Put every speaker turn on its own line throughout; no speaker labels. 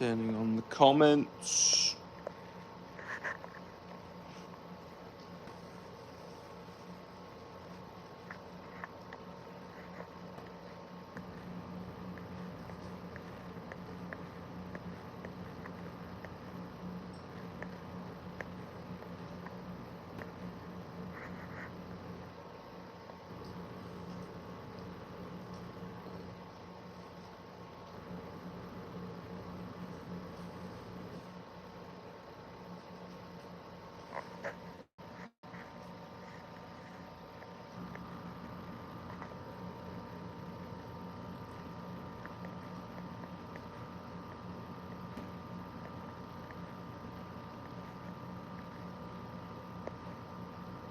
Depending on the comments.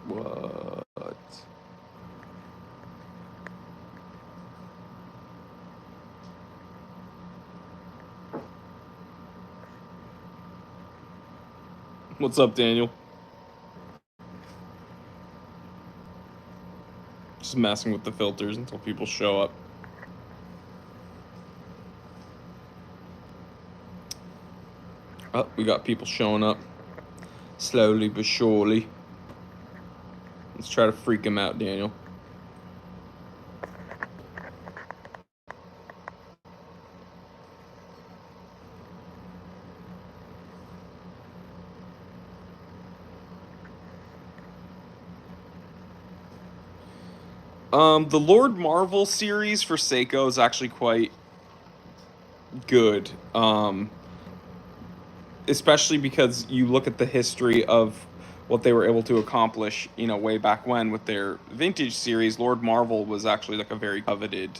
What? What's up, Daniel? Just messing with the filters until people show up. Oh, we got people showing up. Slowly but surely. Let's try to freak him out, Daniel. The Lord Marvel series for Seiko is actually quite good. Especially because you look at the history of what they were able to accomplish, you know, way back when with their vintage series. Lord Marvel was actually like a very coveted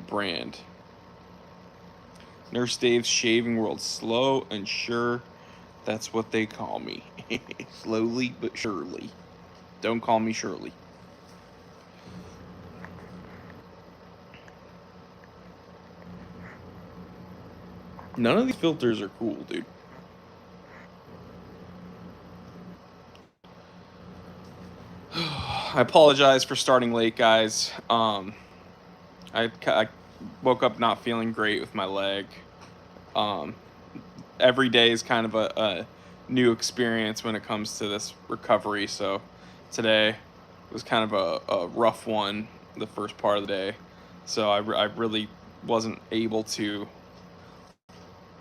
brand. Nurse Dave's Shaving World, slow and sure. That's what they call me. Slowly but surely. Don't call me Shirley. None of these filters are cool, dude. I apologize for starting late, guys. I woke up not feeling great with my leg. Every day is kind of a new experience when it comes to this recovery. So today was kind of a rough one, the first part of the day. So I really wasn't able to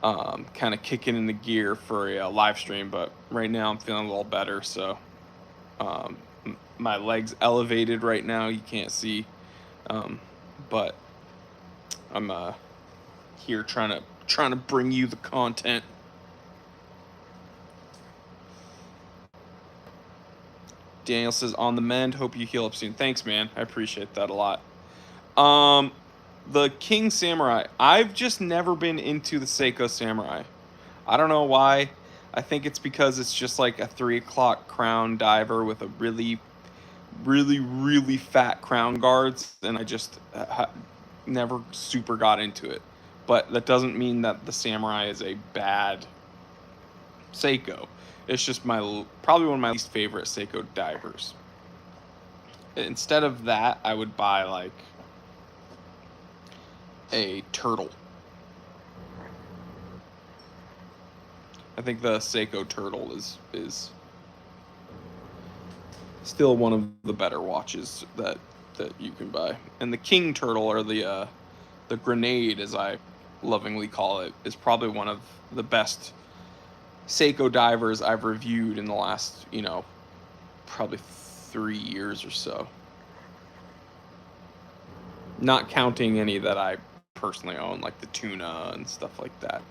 kind of kick it into gear for a live stream. But right now I'm feeling a little better. So my leg's elevated right now. You can't see, but I'm here trying to bring you the content. Daniel says, on the mend, hope you heal up soon. Thanks, man. I appreciate that a lot. The King Samurai. I've just never been into the Seiko Samurai. I don't know why. I think it's because it's just like a 3 o'clock crown diver with a really, really, really fat crown guards, and I just never super got into it. But that doesn't mean that the Samurai is a bad Seiko. It's just probably one of my least favorite Seiko divers. Instead of that, I would buy like a turtle. I think the Seiko turtle is still one of the better watches that you can buy. And the King turtle, or the grenade, as I lovingly call it, is probably one of the best Seiko divers I've reviewed in the last, you know, probably 3 years or so. Not counting any that I personally own, like the tuna and stuff like that.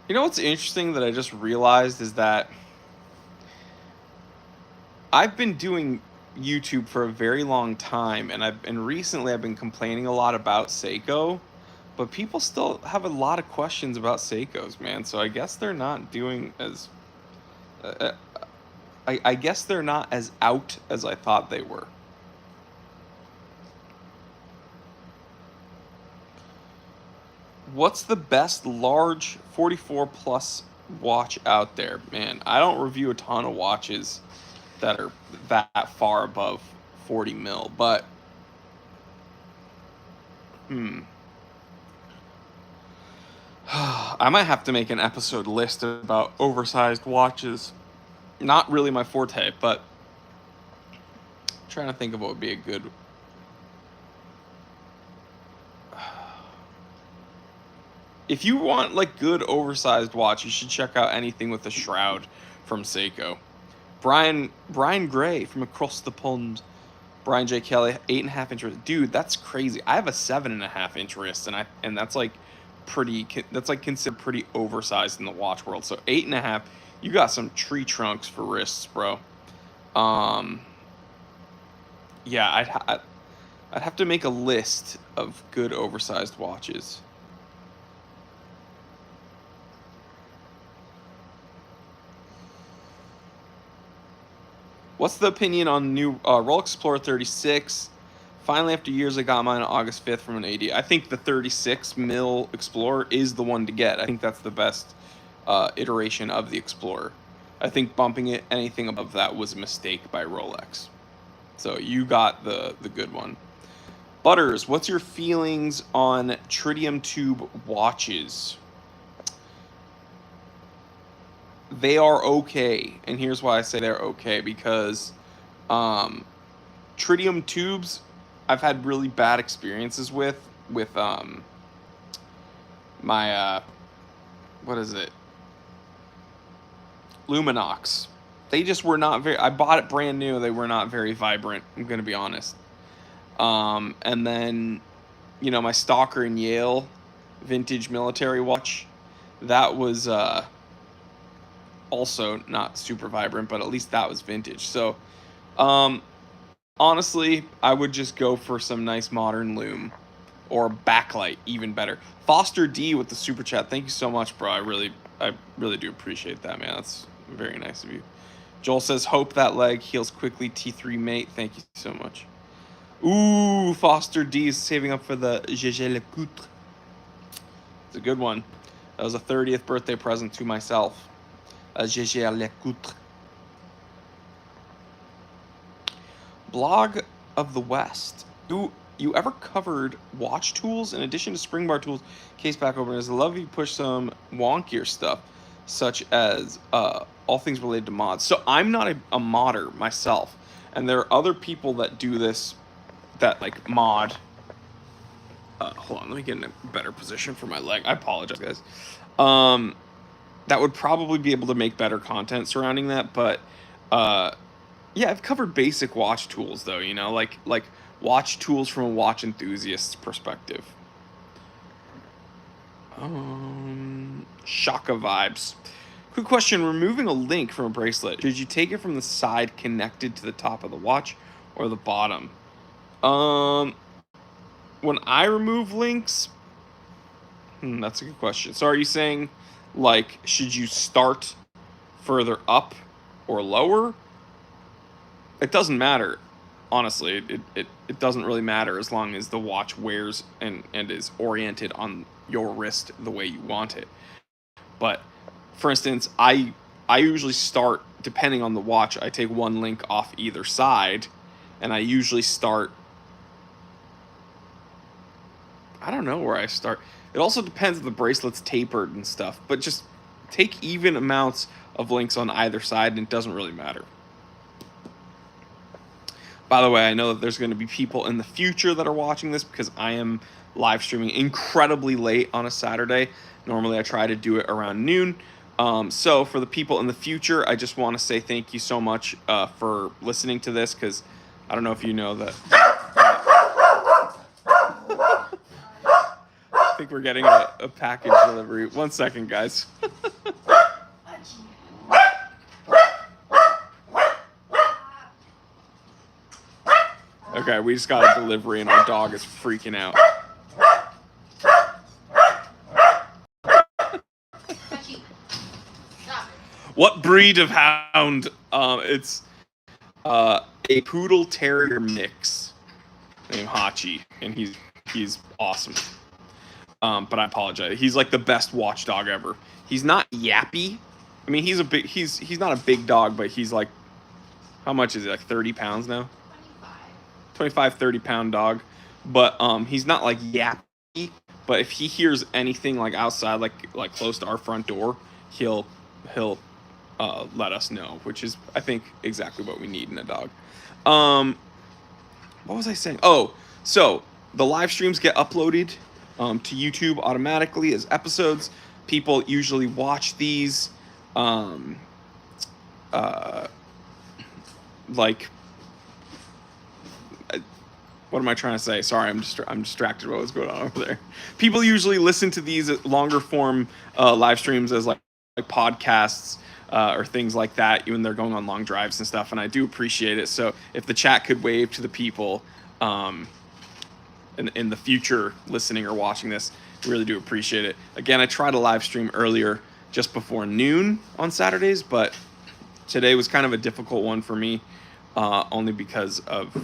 You know what's interesting that I just realized is that I've been doing YouTube for a very long time, and recently I've been complaining a lot about Seiko, but people still have a lot of questions about Seikos, man. So I guess they're not doing as I guess they're not as out as I thought they were. What's the best large 44 plus watch out there? Man, I don't review a ton of watches that are that far above 40 mil, but I might have to make an episode list about oversized watches. Not really my forte, but I'm trying to think of what would be a good. If you want like good oversized watch, you should check out anything with a shroud from Seiko. Brian Gray from across the pond. Brian J. Kelly, 8.5-inch wrist. Dude, that's crazy. I have a 7.5-inch wrist, and that's like considered pretty oversized in the watch world. So 8.5, you got some tree trunks for wrists, bro. Yeah, I'd have to make a list of good oversized watches. What's the opinion on new Rolex Explorer 36? Finally, after years, I got mine on August 5th from an AD. I think the 36 mil Explorer is the one to get. I think that's the best iteration of the Explorer. I think bumping it anything above that was a mistake by Rolex. So you got the good one. Butters, what's your feelings on tritium tube watches? They are okay, and here's why I say they're okay, because tritium tubes I've had really bad experiences with my what is it, Luminox. They just were not very, I bought it brand new, they were not very vibrant, I'm gonna be honest. And then, you know, my Stalker in Yale vintage military watch, that was also not super vibrant, but at least that was vintage. So honestly, I would just go for some nice modern lume or backlight, even better. Foster D with the super chat, thank you so much, bro. I really do appreciate that, man. That's very nice of you. Joel says, hope that leg heals quickly, T3 mate. Thank you so much. Ooh, Foster D is saving up for the GG Le Poutre. It's a good one. That was a 30th birthday present to myself. GG Le Poutre. Blog of the West. You ever covered watch tools in addition to spring bar tools, case back openers? I love you push some wonkier stuff, such as all things related to mods. So I'm not a modder myself, and there are other people that do this, that like mod. Hold on, let me get in a better position for my leg. I apologize, guys. That would probably be able to make better content surrounding that, but yeah, I've covered basic watch tools though, you know, like watch tools from a watch enthusiast's perspective. Shaka vibes. Quick question, removing a link from a bracelet, should you take it from the side connected to the top of the watch or the bottom? When I remove links, that's a good question. So are you saying, like, should you start further up or lower? It doesn't matter. Honestly, it doesn't really matter as long as the watch wears and is oriented on your wrist the way you want it. But for instance, I usually start, depending on the watch, I take one link off either side, and I usually start, I don't know where I start. It also depends if the bracelet's tapered and stuff, but just take even amounts of links on either side and it doesn't really matter. By the way, I know that there's going to be people in the future that are watching this because I am live streaming incredibly late on a Saturday. Normally I try to do it around noon. So for the people in the future, I just want to say thank you so much for listening to this, because I don't know if you know that. I think we're getting a package delivery. 1 second, guys. Okay, we just got a delivery and our dog is freaking out. What breed of hound? It's a poodle terrier mix named Hachi, and he's awesome. But I apologize. He's like the best watchdog ever. He's not yappy. I mean, he's not a big dog, but he's like, how much is he? Like 30 pounds now? 25, 30 pound dog. but he's not like yappy. But if he hears anything like outside, like close to our front door, he'll let us know, which is, I think, exactly what we need in a dog. What was I saying? Oh, so the live streams get uploaded to YouTube automatically as episodes. People usually watch these um, like what am I trying to say? Sorry, I'm distracted by what's going on over there. People usually listen to these longer form live streams as like podcasts or things like that when they're going on long drives and stuff, and I do appreciate it. So if the chat could wave to the people in the future listening or watching this, really do appreciate it. Again, I try to live stream earlier, just before noon on Saturdays, but today was kind of a difficult one for me, only because of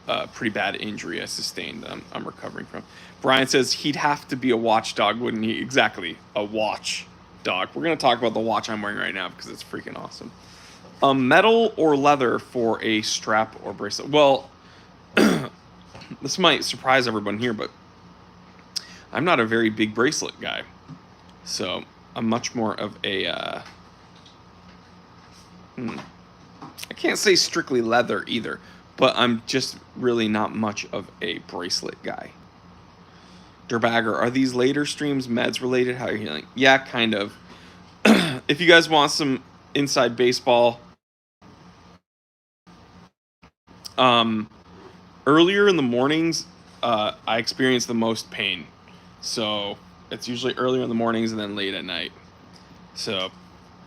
a pretty bad injury I sustained that I'm recovering from. Brian says he'd have to be a watchdog, wouldn't he? Exactly, a watch dog. We're going to talk about the watch I'm wearing right now because it's freaking awesome. Metal or leather for a strap or bracelet? Well, this might surprise everyone here, but I'm not a very big bracelet guy. So I'm much more of a... I can't say strictly leather either, but I'm just really not much of a bracelet guy. Durbagger, are these later streams meds related? How are you healing? Yeah, kind of. If you guys want some inside baseball, earlier in the mornings, I experience the most pain. So it's usually earlier in the mornings and then late at night. So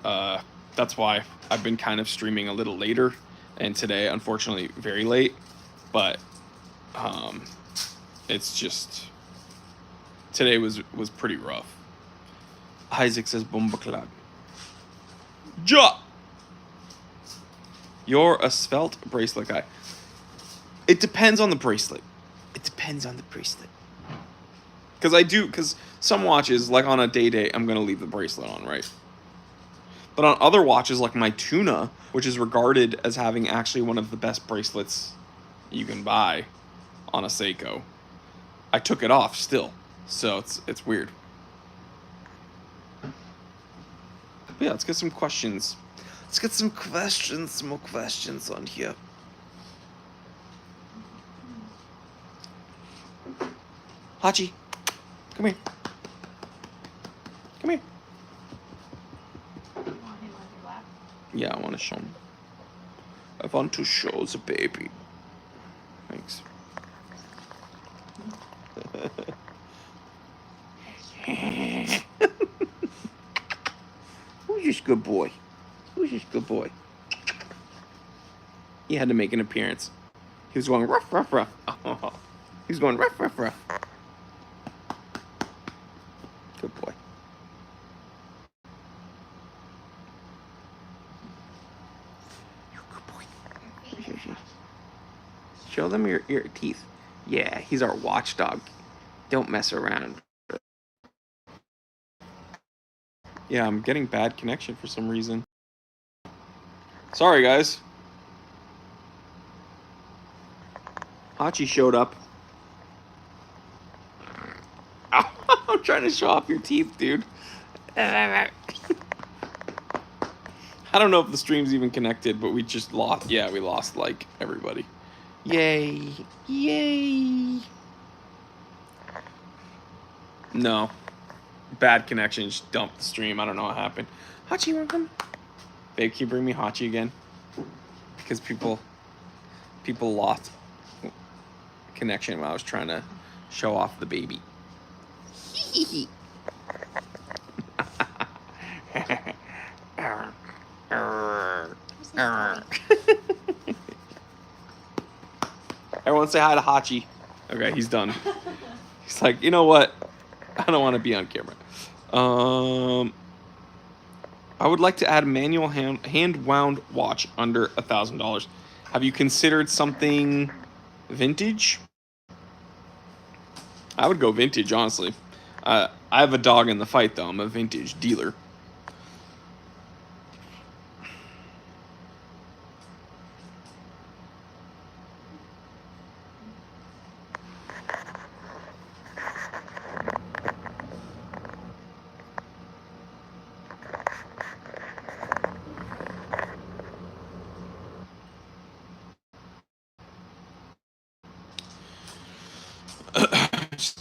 that's why I've been kind of streaming a little later, and today, unfortunately, very late. But it's just today was pretty rough. Isaac says Bombaklad. Ja! You're a svelte bracelet guy. It depends on the bracelet. It depends on the bracelet. Because some watches, like on a day, I'm going to leave the bracelet on, right? But on other watches, like my Tuna, which is regarded as having actually one of the best bracelets you can buy on a Seiko, I took it off still. So it's weird. But yeah, let's get some questions. Let's get some more questions on here. Hachi, come here. Come here.
You want him on your lap?
Yeah, I want to show him. I want to show the baby. Thanks. Who's this good boy? Who's this good boy? He had to make an appearance. He was going ruff, ruff, ruff. Oh, he was going ruff, ruff, ruff. Good boy. You're a good boy. Show them your teeth. Yeah, he's our watchdog. Don't mess around. Yeah, I'm getting bad connection for some reason. Sorry, guys. Hachi showed up. I'm trying to show off your teeth, dude. I don't know if the stream's even connected, but we just lost. Yeah, we lost, like, everybody. Yay. Yay. No. Bad connection. Just dumped the stream. I don't know what happened. Hachi, you want to come? Babe, can you bring me Hachi again? Because people lost connection when I was trying to show off the baby. Everyone say hi to Hachi. Okay, he's done. He's like, you know what? I don't want to be on camera. I would like to add a manual hand-wound watch under $1,000. Have you considered something vintage? I would go vintage, honestly. I have a dog in the fight, though. I'm a vintage dealer.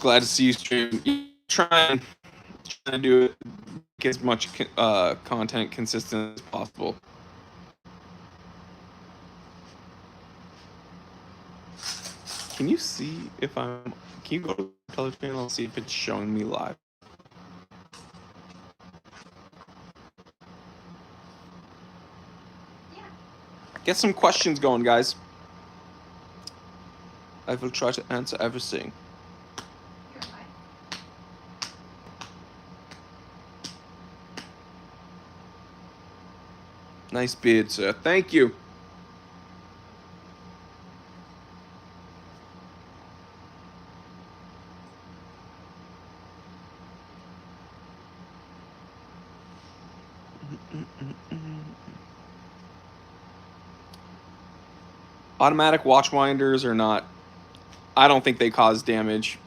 Glad to see you stream. Trying to do it, make as much content consistent as possible. Can you see if I'm? Can you go to the color channel and see if it's showing me live?
Yeah.
Get some questions going, guys. I will try to answer everything.
You're fine.
Nice beard, sir. Thank you. Automatic watch winders are not. I don't think they cause damage,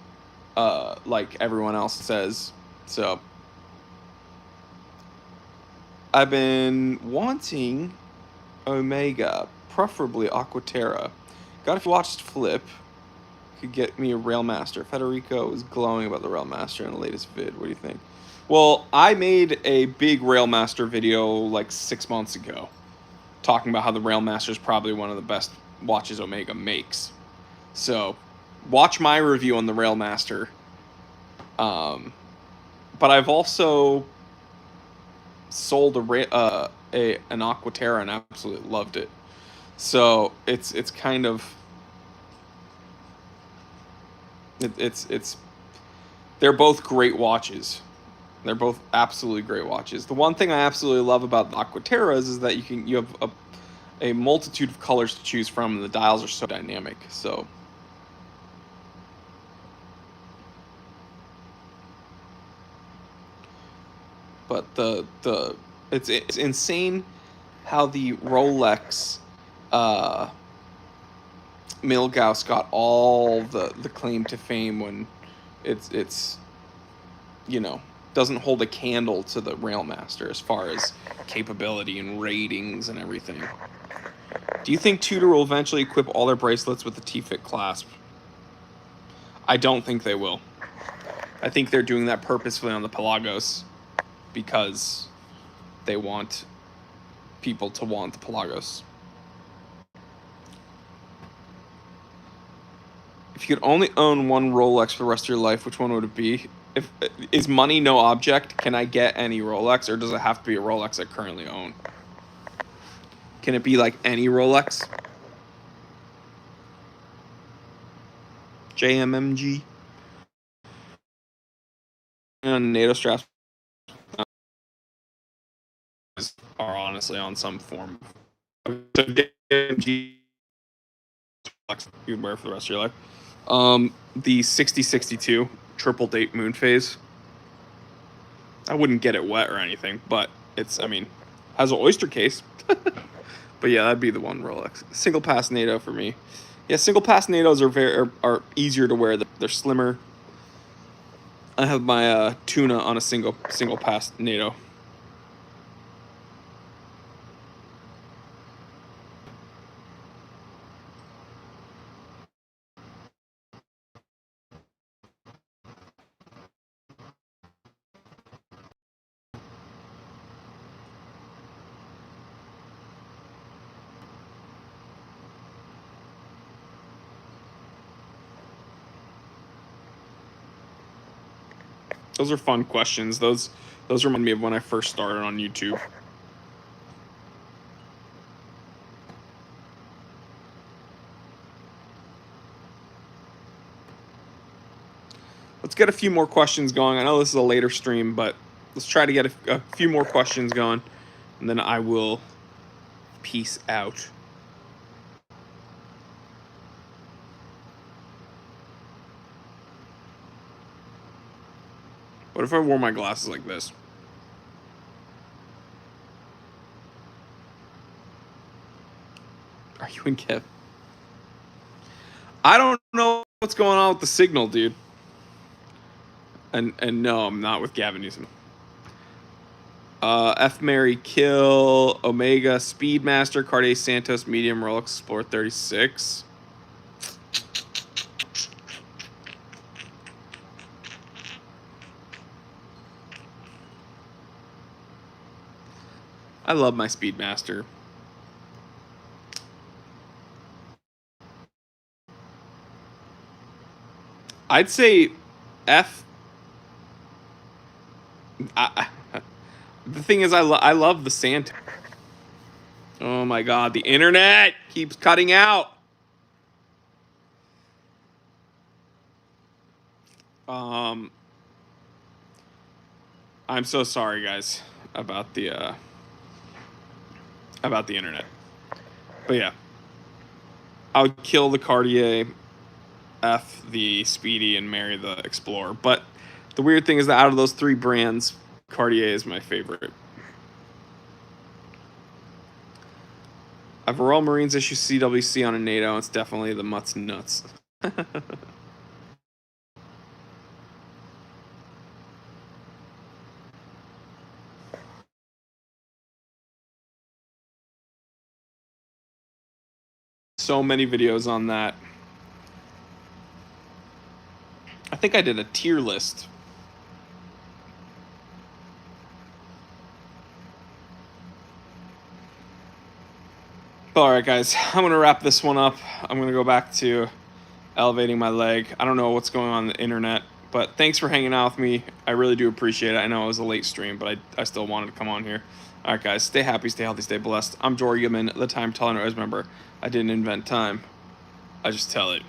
like everyone else says. So, I've been wanting Omega, preferably Aquaterra. Got if you watched Flip, could get me a Railmaster. Federico was glowing about the Railmaster in the latest vid. What do you think? Well, I made a big Railmaster video like 6 months ago, talking about how the Railmaster is probably one of the best watches Omega makes. So, watch my review on the Railmaster. But I've also sold an Aquaterra and absolutely loved it. So it's kind of it's they're both great watches. They're both absolutely great watches. The one thing I absolutely love about the Aquaterras is that you have a multitude of colors to choose from, and the dials are so dynamic. So. But it's insane how the Rolex Milgauss got all the claim to fame when it's doesn't hold a candle to the Railmaster as far as capability and ratings and everything. Do you think Tudor will eventually equip all their bracelets with the T-Fit clasp? I don't think they will. I think they're doing that purposefully on the Pelagos because they want people to want the Pelagos. If you could only own one Rolex for the rest of your life, which one would it be? Is money no object? Can I get any Rolex, or does it have to be a Rolex I currently own? Can it be like any Rolex? JMMG? And NATO straps are honestly on some form. So JMG you'd wear for the rest of your life. The 6062 triple date moon phase. I wouldn't get it wet or anything, but it's, has an oyster case. But yeah, that'd be the one Rolex. Single pass NATO for me. Yeah, single pass NATOs are easier to wear. They're slimmer. I have my tuna on a single pass NATO. Those are fun questions. Those remind me of when I first started on YouTube. Let's get a few more questions going. I know this is a later stream, but let's try to get a few more questions going, and then I will peace out. What if I wore my glasses like this? Are you in Kev? I don't know what's going on with the signal, dude. And no, I'm not with Gavin Newsom. F Mary Kill, Omega, Speedmaster, Cartier Santos, Medium, Rolex Explorer 36. I love my Speedmaster. I'd say F. The thing is, I love the Santa. Oh my god, the internet keeps cutting out. I'm so sorry, guys, about the internet. But yeah, I would kill the Cartier, F the Speedy, and marry the Explorer. But the weird thing is that out of those three brands, Cartier is my favorite. I have a Royal Marines issue CWC on a NATO. It's definitely the Mutts Nuts. So many videos on that. I think I did a tier list. All right, guys, I'm going to wrap this one up. I'm going to go back to elevating my leg. I don't know what's going on the internet, but thanks for hanging out with me. I really do appreciate it. I know it was a late stream, but I still wanted to come on here. All right, guys, stay happy, stay healthy, stay blessed. I'm Jory Goodman, the time teller. Always remember, I didn't invent time. I just tell it.